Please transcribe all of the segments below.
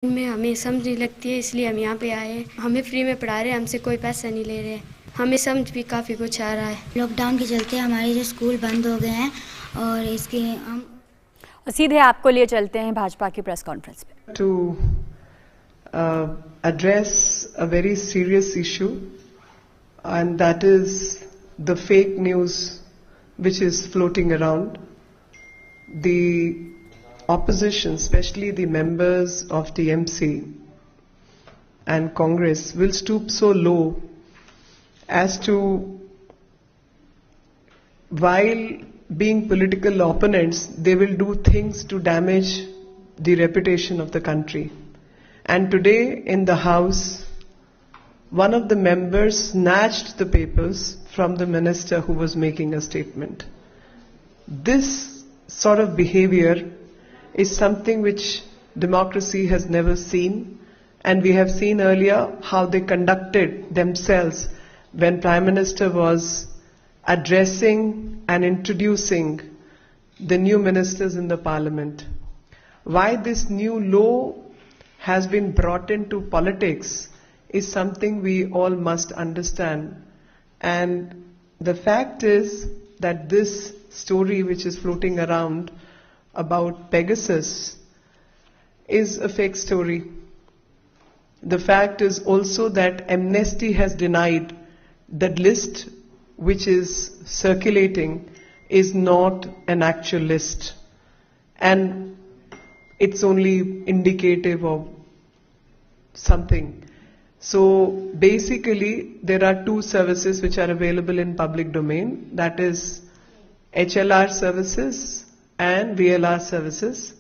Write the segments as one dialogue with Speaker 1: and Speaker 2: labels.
Speaker 1: में हमें समझ नहीं लगती है, इसलिए हम यहाँ पे आए हैं। हमें फ्री में पढ़ा रहे हैं, हमसे कोई पैसा नहीं ले रहे। हमें समझ भी काफ़ी कुछ आ रहा है।
Speaker 2: लॉकडाउन के चलते हमारे जो स्कूल बंद हो गए हैं और इसके हम
Speaker 3: सीधे आपको लिए चलते हैं भाजपा की प्रेस कॉन्फ्रेंस पे।
Speaker 4: To address a very serious issue, and that is the fake news which is floating around. The opposition, especially the members of TMC and Congress, will stoop so low as to, while being political opponents, they will do things to damage the reputation of the country. And today in the House, one of the members snatched the papers from the minister who was making a statement. This sort of behavior is something which democracy has never seen, and we have seen earlier how they conducted themselves when Prime Minister was addressing and introducing the new ministers in the parliament. Why this new law has been brought into politics is something we all must understand. And the fact is that this story which is floating around about Pegasus is a fake story. The fact is also that Amnesty has denied that list which is circulating is not an actual list, and it's only indicative of something. So basically there are two services which are available in public domain, that is HLR services and VLR services,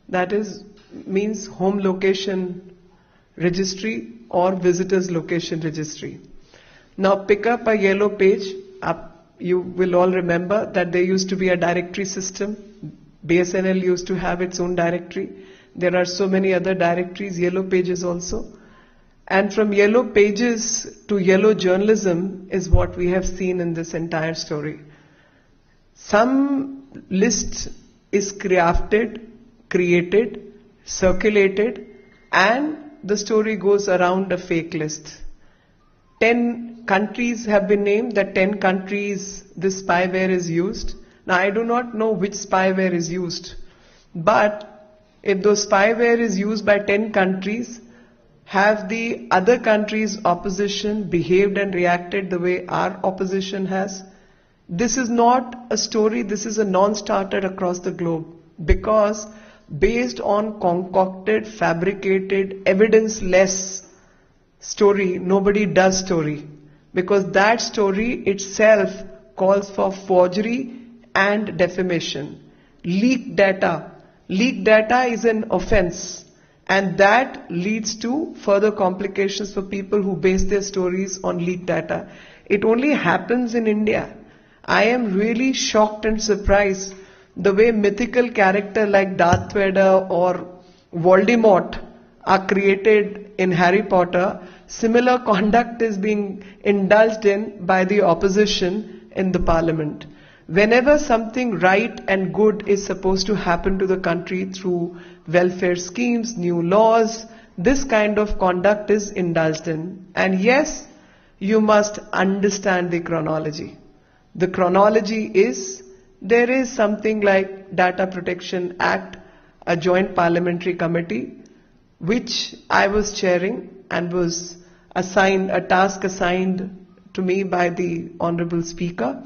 Speaker 4: that is means home location registry or visitors location registry. Now pick up a yellow page. You will all remember that there used to be a directory system. BSNL used to have its own directory. There are so many other directories, yellow pages also. And from yellow pages to yellow journalism is what we have seen in this entire story. Some list is crafted, created, circulated, and the story goes around a fake list. 10 countries have been named, that 10 countries this spyware is used. Now I do not know which spyware is used, but if those spyware is used by 10 countries, have the other countries' opposition behaved and reacted the way our opposition has? This is not a story, this is a non-starter across the globe, because based on concocted, fabricated, evidence-less story, nobody does story, because that story itself calls for forgery and defamation. Leaked data is an offense, and that leads to further complications for people who base their stories on leaked data. It only happens in India. I am really shocked and surprised the way mythical character like Darth Vader or Voldemort are created in Harry Potter. Similar conduct is being indulged in by the opposition in the parliament. Whenever something right and good is supposed to happen to the country through welfare schemes, new laws, this kind of conduct is indulged in. And yes, you must understand the chronology. The chronology is, there is something like Data Protection Act, a joint parliamentary committee, which I was chairing and was assigned, a task assigned to me by the Honorable Speaker.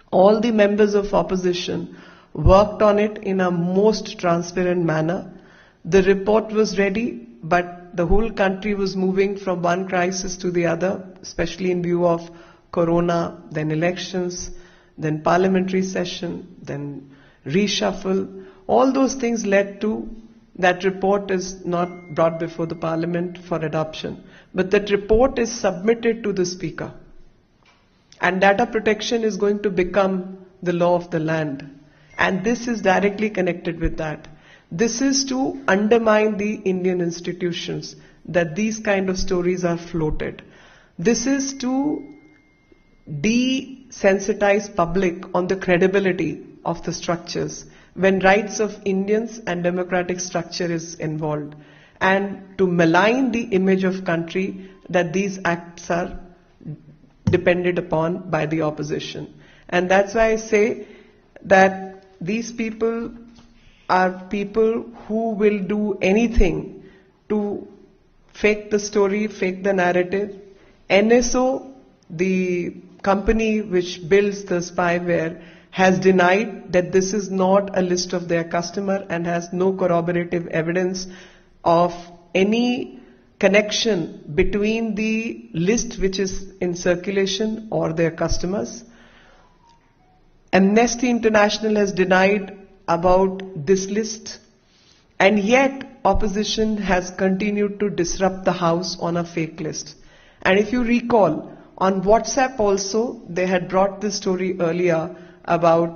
Speaker 4: All the members of opposition worked on it in a most transparent manner. The report was ready, but the whole country was moving from one crisis to the other, especially in view of Corona, then elections, then parliamentary session, then reshuffle. All those things led to that report is not brought before the parliament for adoption. But that report is submitted to the speaker. And data protection is going to become the law of the land. And this is directly connected with that. This is to undermine the Indian institutions, that these kind of stories are floated. This is to desensitize public on the credibility of the structures when rights of Indians and democratic structure is involved. and to malign the image of country that these acts are depended upon by the opposition. And that's why I say that these people are people who will do anything to fake the story, fake the narrative. NSO, the company which builds the spyware, has denied that this is not a list of their customer and has no corroborative evidence of any connection between the list which is in circulation or their customers. Amnesty International has denied about this list, and yet opposition has continued to disrupt the House on a fake list. And if you recall, on WhatsApp also, they had brought this story earlier about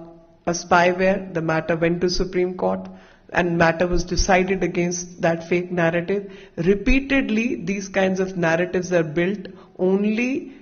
Speaker 4: a spyware. The matter went to Supreme Court and matter was decided against that fake narrative. Repeatedly, these kinds of narratives are built only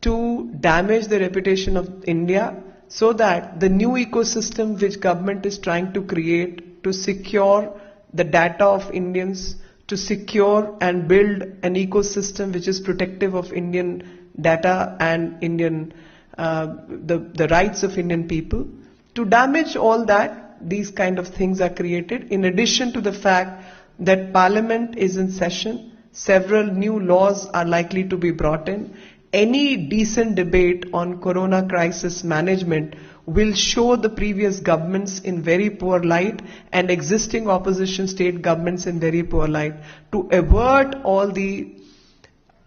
Speaker 4: to damage the reputation of India, so that the new ecosystem which government is trying to create to secure the data of Indians, to secure and build an ecosystem which is protective of Indian data and Indian the rights of Indian people. To damage all that, these kind of things are created, in addition to the fact that Parliament is in session, several new laws are likely to be brought in. Any decent debate on corona crisis management will show the previous governments in very poor light and existing opposition state governments in very poor light. To avert all the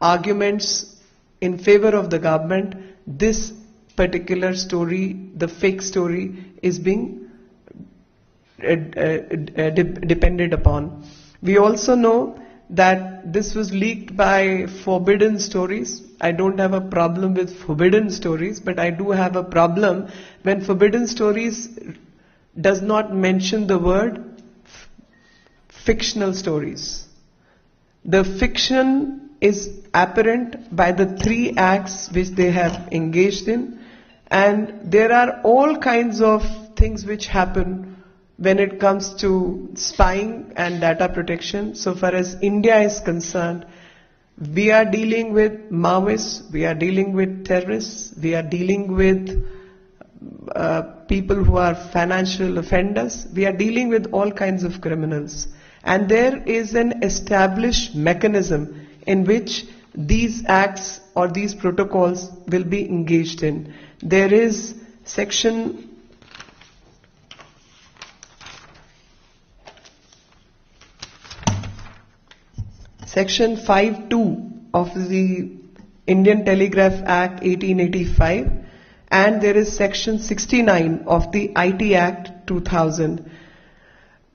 Speaker 4: arguments in favor of the government, this particular story, the fake story, is being depended upon. We also know that this was leaked by Forbidden Stories. I don't have a problem with forbidden stories, but I do have a problem when Forbidden Stories does not mention the word fictional stories. The fiction is apparent by the 3 acts which they have engaged in, and there are all kinds of things which happen when it comes to spying and data protection. So far as India is concerned, we are dealing with Maoists, we are dealing with terrorists, we are dealing with people who are financial offenders, we are dealing with all kinds of criminals. And there is an established mechanism in which these acts or these protocols will be engaged in. There is Section 5(2) of the Indian Telegraph Act 1885, and there is Section 69 of the IT Act 2000.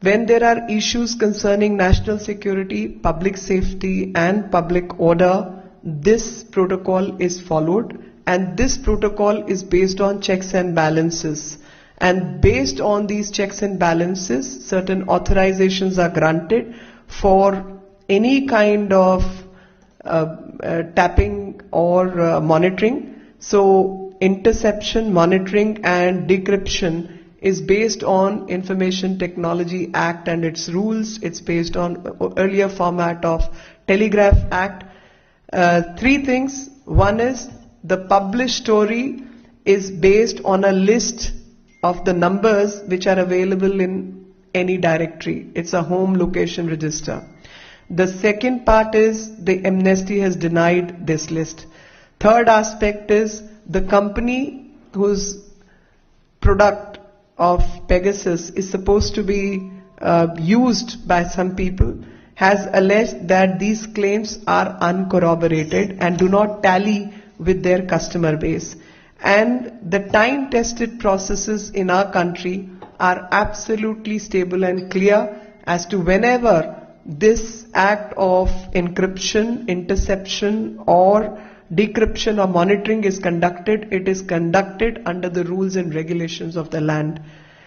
Speaker 4: When there are issues concerning national security, public safety and public order, this protocol is followed, and this protocol is based on checks and balances. And based on these checks and balances, certain authorizations are granted for any kind of tapping or monitoring. So interception, monitoring and decryption is based on Information Technology Act and its rules. It's based on earlier format of Telegraph Act. 3 things. One is the published story is based on a list of the numbers which are available in any directory. It's a home location register. The second part is the amnesty has denied this list. Third aspect is the company whose product of Pegasus is supposed to be used by some people has alleged that these claims are uncorroborated and do not tally with their customer base. And the time-tested processes in our country are absolutely stable and clear as to whenever this act of encryption, interception or decryption or monitoring is conducted, it is conducted under the rules and regulations of the land.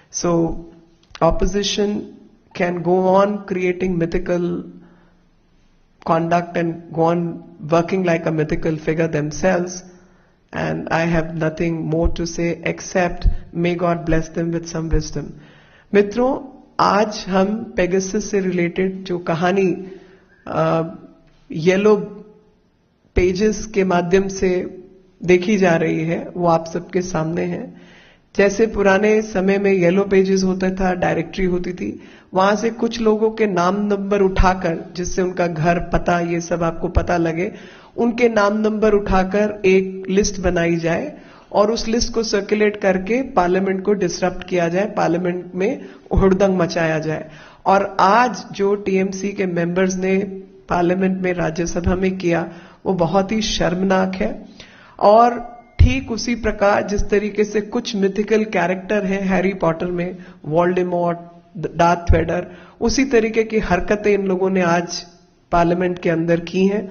Speaker 4: So opposition can go on creating mythical conduct and go on working like a mythical figure themselves, and I have nothing more to say except may God bless them with some wisdom. मित्रों, आज हम Pegasus से related जो कहानी yellow pages के माध्यम से देखी जा रही है, वो आप सबके सामने है। जैसे पुराने समय में येलो पेजेस होता था, डायरेक्टरी होती थी, वहां से कुछ लोगों के नाम नंबर उठाकर, जिससे उनका घर पता ये सब आपको पता लगे, उनके नाम नंबर उठाकर एक लिस्ट बनाई जाए और उस लिस्ट को सर्कुलेट करके पार्लियामेंट को डिसरप्ट किया जाए, पार्लियामेंट में हुड़दंग मचाया जाए। और आज जो टीएमसी के मेंबर्स ने पार्लियामेंट में, राज्यसभा में किया, वो बहुत ही शर्मनाक है। और ठीक उसी प्रकार जिस तरीके से कुछ मिथिकल कैरेक्टर हैं हैरी पॉटर में, वोल्डेमॉर्ट, डार्थ वेडर, उसी तरीके की हरकतें इन लोगों ने आज पार्लियामेंट के अंदर की हैं।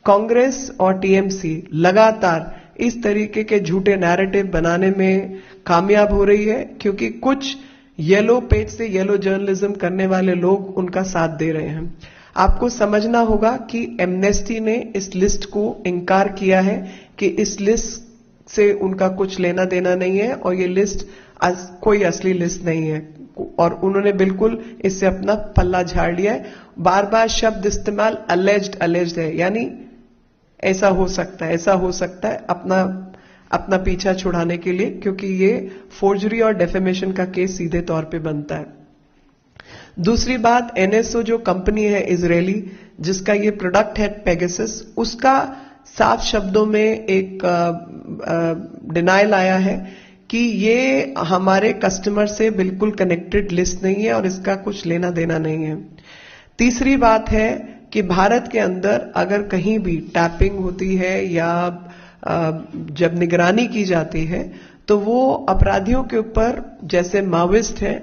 Speaker 4: कांग्रेस और टीएमसी लगातार इस तरीके के झूठे नैरेटिव बनाने में कामयाब हो रही है, क्योंकि कुछ येलो पेज से येलो जर्नलिज्म करने वाले लोग उनका साथ दे रहे हैं। आपको समझना होगा कि एमनेस्टी ने इस लिस्ट को इनकार किया है कि इस लिस्ट से उनका कुछ लेना देना नहीं है और ये लिस्ट कोई असली लिस्ट नहीं है, और उन्होंने बिल्कुल इससे अपना पल्ला झाड़ लिया है। बार बार शब्द इस्तेमाल अलेज्ड है, यानी ऐसा हो सकता है, ऐसा हो सकता है, अपना पीछा छुड़ाने के लिए, क्योंकि ये फोर्जरी और डेफेमेशन का केस सीधे तौर पे बनता है। दूसरी बात, एनएसओ जो कंपनी है इजरायली, जिसका ये प्रोडक्ट है पेगासस, उसका साफ शब्दों में एक डिनायल आया है कि ये हमारे कस्टमर से बिल्कुल कनेक्टेड लिस्ट नहीं है और इसका कुछ लेना देना नहीं है। तीसरी बात है कि भारत के अंदर अगर कहीं भी टैपिंग होती है या जब निगरानी की जाती है, तो वो अपराधियों के ऊपर, जैसे माओइस्ट हैं,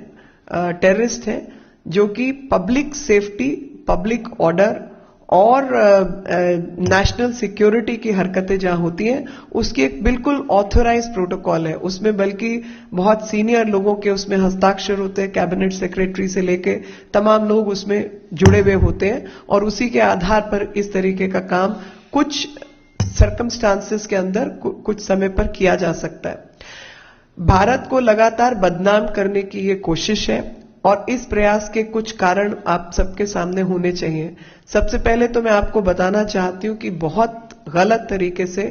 Speaker 4: टेररिस्ट हैं, जो कि पब्लिक सेफ्टी, पब्लिक ऑर्डर और नेशनल सिक्योरिटी की हरकतें जहां होती हैं, उसकी एक बिल्कुल ऑथोराइज प्रोटोकॉल है। उसमें बल्कि बहुत सीनियर लोगों के उसमें हस्ताक्षर होते हैं, कैबिनेट सेक्रेटरी से लेके तमाम लोग उसमें जुड़े हुए होते हैं, और उसी के आधार पर इस तरीके का काम कुछ सर्कमस्टांसेस के अंदर कुछ समय पर किया जा सकता है। भारत को लगातार बदनाम करने की ये कोशिश है, और इस प्रयास के कुछ कारण आप सबके सामने होने चाहिए। सबसे पहले तो मैं आपको बताना चाहती हूं कि बहुत गलत तरीके से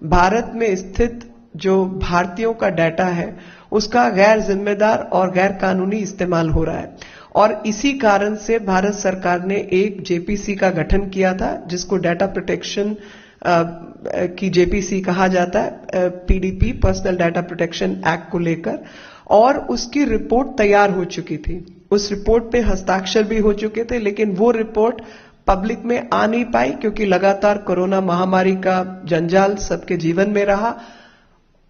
Speaker 4: भारत में स्थित जो भारतीयों का डाटा है, उसका गैर जिम्मेदार और गैर कानूनी इस्तेमाल हो रहा है। और इसी कारण से भारत सरकार ने एक जेपीसी का गठन किया था, जिसको डाटा प्रोटेक्शन की जेपीसी कहा जाता है, PDP, personal data protection act को लेकर, और उसकी रिपोर्ट तैयार हो चुकी थी। उस रिपोर्ट पे हस्ताक्षर भी हो चुके थे, लेकिन वो रिपोर्ट पब्लिक में आ नहीं पाई, क्योंकि लगातार कोरोना महामारी का जंजाल सबके जीवन में रहा,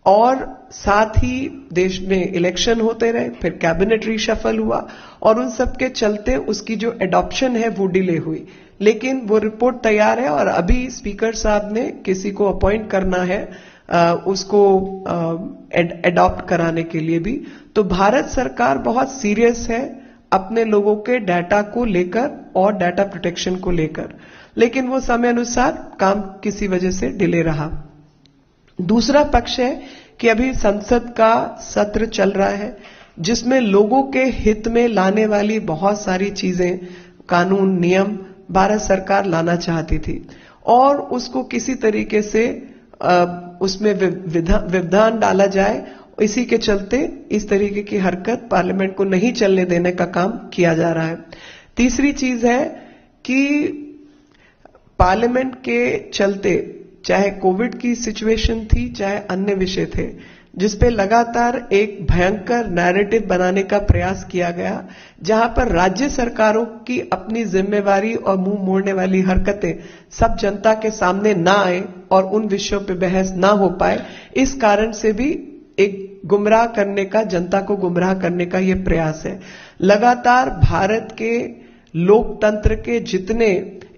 Speaker 4: और साथ ही देश में इलेक्शन होते रहे, फिर कैबिनेट रीशफल हुआ, और उन सब के चलते उसकी जो एडॉप्शन है वो डिले हुई। लेकिन वो रिपोर्ट तैयार है, और अभी स्पीकर साहब ने किसी को अपॉइंट करना है उसको एडॉप्ट कराने के लिए भी। तो भारत सरकार बहुत सीरियस है अपने लोगों के डाटा को लेकर और डाटा प्रोटेक्शन को लेकर, लेकिन वो समय अनुसार काम किसी वजह से डिले रहा। दूसरा पक्ष है कि अभी संसद का सत्र चल रहा है, जिसमें लोगों के हित में लाने वाली बहुत सारी चीजें, कानून, नियम भारत सरकार लाना चाहती थी, और उसको किसी तरीके से उसमें व्यवधान डाला जाए। इसी के चलते इस तरीके की हरकत पार्लियामेंट को नहीं चलने देने का काम किया जा रहा है। तीसरी चीज है कि पार्लियामेंट के चलते, चाहे कोविड की सिचुएशन थी, चाहे अन्य विषय थे, जिसपे लगातार एक भयंकर नैरेटिव बनाने का प्रयास किया गया, जहां पर राज्य सरकारों की अपनी जिम्मेवारी और मुंह मोड़ने वाली हरकतें सब जनता के सामने ना आए और उन विषयों पे बहस ना हो पाए। इस कारण से भी एक गुमराह करने का, जनता को गुमराह करने का यह प्रयास है। लगातार भारत के लोकतंत्र के जितने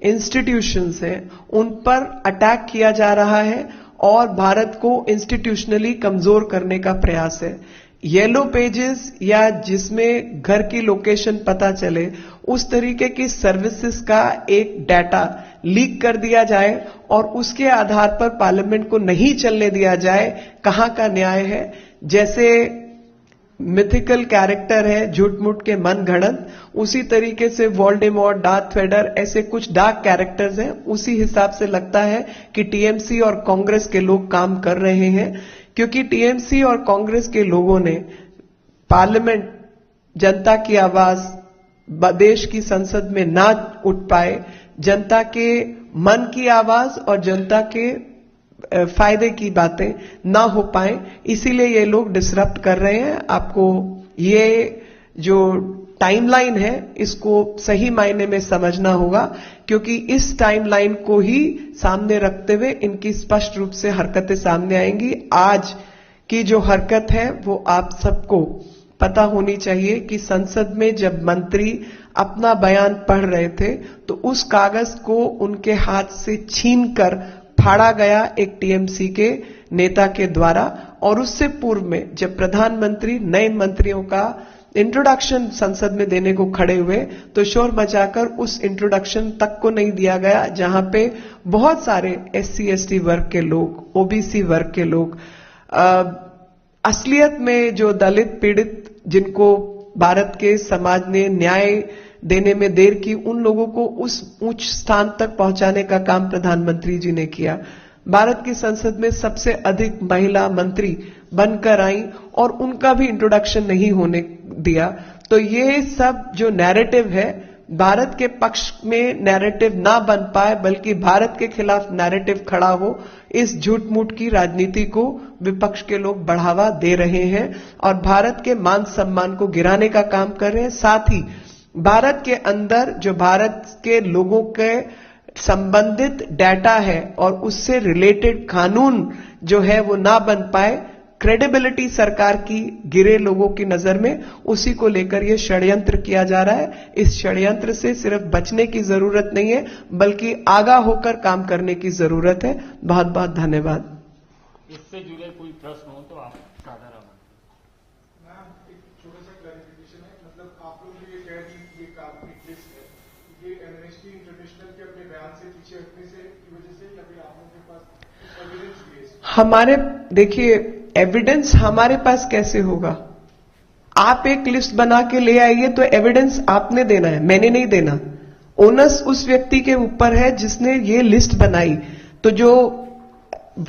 Speaker 4: इंस्टीट्यूशंस हैं, उन पर अटैक किया जा रहा है और भारत को इंस्टीट्यूशनली कमजोर करने का प्रयास है। येलो पेजेस या जिसमें घर की लोकेशन पता चले, उस तरीके की सर्विसेज का एक डाटा लीक कर दिया जाए और उसके आधार पर पार्लियामेंट को नहीं चलने दिया जाए, कहां का न्याय है। जैसे मिथिकल कैरेक्टर है, झूठ मूठ के मन घड़त, उसी तरीके से वोल्डेमॉर्ट, डार्थ वेडर, ऐसे कुछ डार्क कैरेक्टर्स हैं। उसी हिसाब से लगता है कि टीएमसी और कांग्रेस के लोग काम कर रहे हैं, क्योंकि टीएमसी और कांग्रेस के लोगों ने पार्लियामेंट, जनता की आवाज देश की संसद में ना उठ पाए, जनता के मन की आवाज और जनता के फायदे की बातें ना हो पाए, इसीलिए ये लोग डिसरप्ट कर रहे हैं। आपको ये जो टाइमलाइन है इसको सही मायने में समझना होगा, क्योंकि इस टाइमलाइन को ही सामने रखते हुए इनकी स्पष्ट रूप से हरकतें सामने आएंगी। आज की जो हरकत है वो आप सबको पता होनी चाहिए कि संसद में जब मंत्री अपना बयान पढ़ रहे थे तो उस कागज को उनके हाथ से छीनकर फाड़ा गया एक टीएमसी के नेता के द्वारा। और उससे पूर्व में जब प्रधानमंत्री नए मंत्रियों का इंट्रोडक्शन संसद में देने को खड़े हुए तो शोर मचाकर उस इंट्रोडक्शन तक को नहीं दिया गया, जहां पे बहुत सारे एससी एसटी वर्ग के लोग, ओबीसी वर्ग के लोग, असलियत में जो दलित पीड़ित जिनको भारत के समाज ने न्याय देने में देर की, उन लोगों को उस उच्च स्थान तक पहुंचाने का काम प्रधानमंत्री जी ने किया। भारत की संसद में सबसे अधिक महिला मंत्री बनकर आई और उनका भी इंट्रोडक्शन नहीं होने दिया। तो ये सब जो नैरेटिव है, भारत के पक्ष में नैरेटिव ना बन पाए बल्कि भारत के खिलाफ नैरेटिव खड़ा हो, इस झूठ मूठ की राजनीति को विपक्ष के लोग बढ़ावा दे रहे हैं और भारत के मान सम्मान को गिराने का काम कर रहे हैं। साथ ही भारत के अंदर जो भारत के लोगों के संबंधित डाटा है और उससे रिलेटेड कानून जो है वो ना बन पाए, क्रेडिबिलिटी सरकार की गिरे लोगों की नजर में, उसी को लेकर यह षड्यंत्र किया जा रहा है। इस षड्यंत्र से सिर्फ बचने की जरूरत नहीं है बल्कि आगाह होकर काम करने की जरूरत है। बहुत बहुत धन्यवाद।
Speaker 5: इससे जुड़े कोई प्रश्न हो तो आप साझा रखें।
Speaker 6: मैम, एक छोटा सा क्लैरिफिकेशन है, मतलब आप लोग जो ये कह रहे हैं ये काल्पनिक लिस्ट है, ये एमनेस्टी इंटरनेशनल के अपने बयान से पीछे हटने से की वजह से या फिर आप लोगों के पास एविडेंस बेस?
Speaker 4: हमारे देखिए, एविडेंस हमारे पास कैसे होगा? आप एक लिस्ट बना के ले आइए तो एविडेंस आपने देना है, मैंने नहीं देना। ओनस उस व्यक्ति के ऊपर है जिसने ये लिस्ट बनाई। तो जो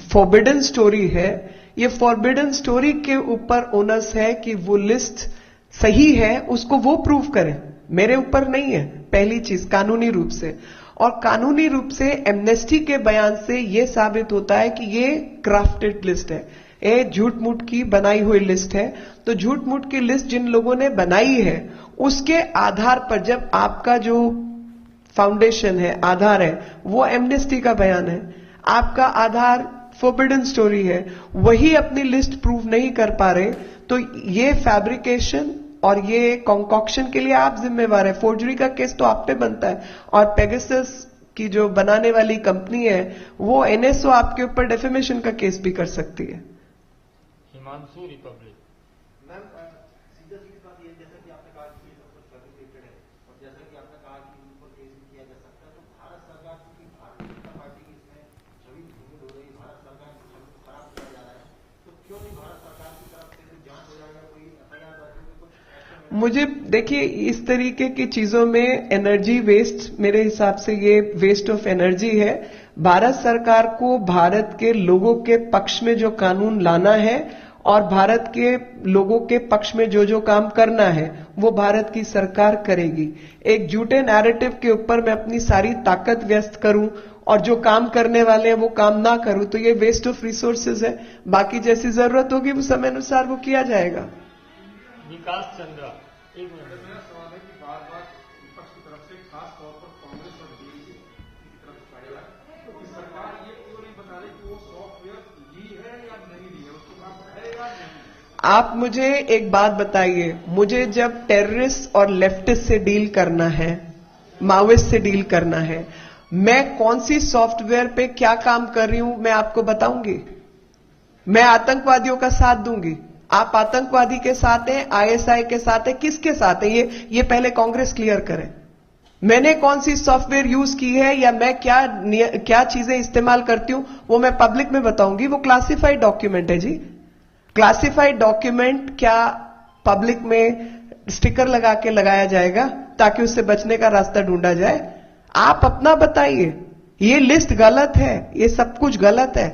Speaker 4: फॉरबिडन स्टोरी है, ये फॉरबिडन स्टोरी के ऊपर ओनस है कि वो लिस्ट सही है, उसको वो प्रूव करें, मेरे ऊपर नहीं है। पहली चीज कानूनी रूप से, और कानूनी रूप से एमनेस्टी के बयान से यह साबित होता है कि ये क्राफ्टेड लिस्ट है, ये झूठ मूठ की बनाई हुई लिस्ट है। तो झूठ मूठ की लिस्ट जिन लोगों ने बनाई है उसके आधार पर, जब आपका जो फाउंडेशन है, आधार है, वो एमनेस्टी का बयान है, आपका आधार फॉरबिडन स्टोरी है, वही अपनी लिस्ट प्रूव नहीं कर पा रहे, तो ये फैब्रिकेशन और ये कॉन्कॉक्शन के लिए आप जिम्मेवार है। फोर्जरी का केस तो आप पे बनता है, और पेगासस की जो बनाने वाली कंपनी है वो एनएसओ आपके ऊपर डेफेमेशन का केस भी कर सकती है।
Speaker 5: हिमांशु, रिपब्लिक।
Speaker 6: मैम, सीधा सीधी बात ये, जैसा कि आपने कहा कि ये सब कुछ फैब्रिकेटेड है और जैसा कि आपने कहा कि इन पर केस भी किया जा सकता है, तो भारत सरकार की, भारतीय जनता पार्टी की इसमें छवि धूमिल हो रही है, भारत सरकार की छवि खराब किया जा रहा है, तो क्यों नहीं भारत सरकार की तरफ से कोई जांच हो जाएगा, कोई एफआईआर दर्ज होगी, कुछ ऐसे?
Speaker 4: मुझे देखिए, इस तरीके की चीजों में एनर्जी वेस्ट, मेरे हिसाब से ये वेस्ट ऑफ एनर्जी है। भारत सरकार को भारत के लोगों के पक्ष में जो कानून लाना है और भारत के लोगों के पक्ष में जो जो काम करना है वो भारत की सरकार करेगी। एक झूठे नैरेटिव के ऊपर मैं अपनी सारी ताकत व्यस्त करूं और जो काम करने वाले हैं वो काम ना करूं, तो ये वेस्ट ऑफ रिसोर्सेज है। बाकी जैसी जरूरत होगी वो समय अनुसार वो किया जाएगा।
Speaker 5: विकास चंद्रा, एक मिनट।
Speaker 6: मेरा सवाल है कि बार बार विपक्ष की तरफ से, खास तौर पर कांग्रेस और बीजेपी की तरफ से कहा जाए तो सरकार ये क्यों नहीं बता रही कि वो सॉफ्टवेयर ली है या नहीं ली है, उसके पास है या नहीं?
Speaker 4: आप मुझे एक बात बताइए, मुझे जब टेररिस्ट और लेफ्टिस्ट से डील करना है, माओइस्ट से डील करना है, मैं कौन सी सॉफ्टवेयर पे क्या काम कर रही हूं मैं आपको बताऊंगी? मैं आतंकवादियों का साथ दूंगी? आप आतंकवादी के साथ हैं, आईएसआई के साथ हैं, किसके साथ हैं? ये पहले कांग्रेस क्लियर करे। मैंने कौन सी सॉफ्टवेयर यूज की है या मैं क्या चीजें इस्तेमाल करती हूं वो मैं पब्लिक में बताऊंगी। वो क्लासिफाइड डॉक्यूमेंट है जी। क्लासिफाइड डॉक्यूमेंट क्या पब्लिक में स्टिकर लगा के लगाया जाएगा ताकि उससे बचने का रास्ता ढूंढा जाए। आप अपना बताइए, ये लिस्ट गलत है, ये सब कुछ गलत है,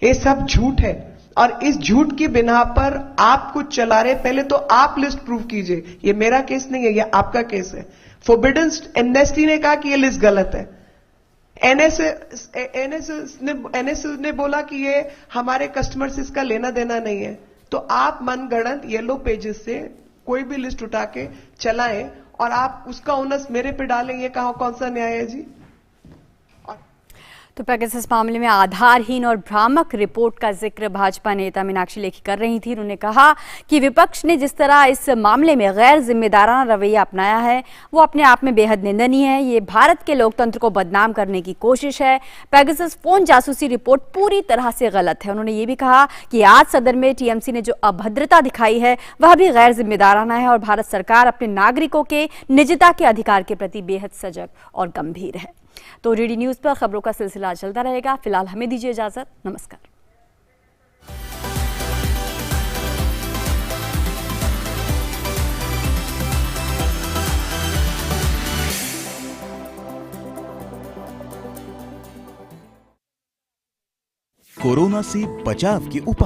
Speaker 4: ये सब झूठ है और इस झूठ की बिना पर आप कुछ चला रहे। पहले तो आप लिस्ट प्रूव कीजिए। ये मेरा केस नहीं है, ये आपका केस है। फॉरबिडन एमनेस्टी ने कहा कि ये लिस्ट गलत है। एनएस ने बोला कि ये हमारे कस्टमर से इसका लेना देना नहीं है। तो आप मनगढ़ंत येलो पेजेस से कोई भी लिस्ट उठा के चलाएं और आप उसका ओनस मेरे पे डालें, ये कौन सा न्याय है जी?
Speaker 3: तो पेगासस मामले में आधारहीन और भ्रामक रिपोर्ट का जिक्र भाजपा नेता मीनाक्षी लेखी कर रही थी। उन्होंने कहा कि विपक्ष ने जिस तरह इस मामले में गैर जिम्मेदाराना रवैया अपनाया है वो अपने आप में बेहद निंदनीय है। ये भारत के लोकतंत्र को बदनाम करने की कोशिश है। पेगासस फोन जासूसी रिपोर्ट पूरी तरह से गलत है। उन्होंने ये भी कहा कि आज सदन में टीएमसी ने जो अभद्रता दिखाई है वह भी गैर जिम्मेदाराना है और भारत सरकार अपने नागरिकों के निजता के अधिकार के प्रति बेहद सजग और गंभीर है। तो डीडी न्यूज पर खबरों का सिलसिला चलता रहेगा। फिलहाल हमें दीजिए इजाजत। नमस्कार।
Speaker 7: कोरोना से बचाव के उपाय।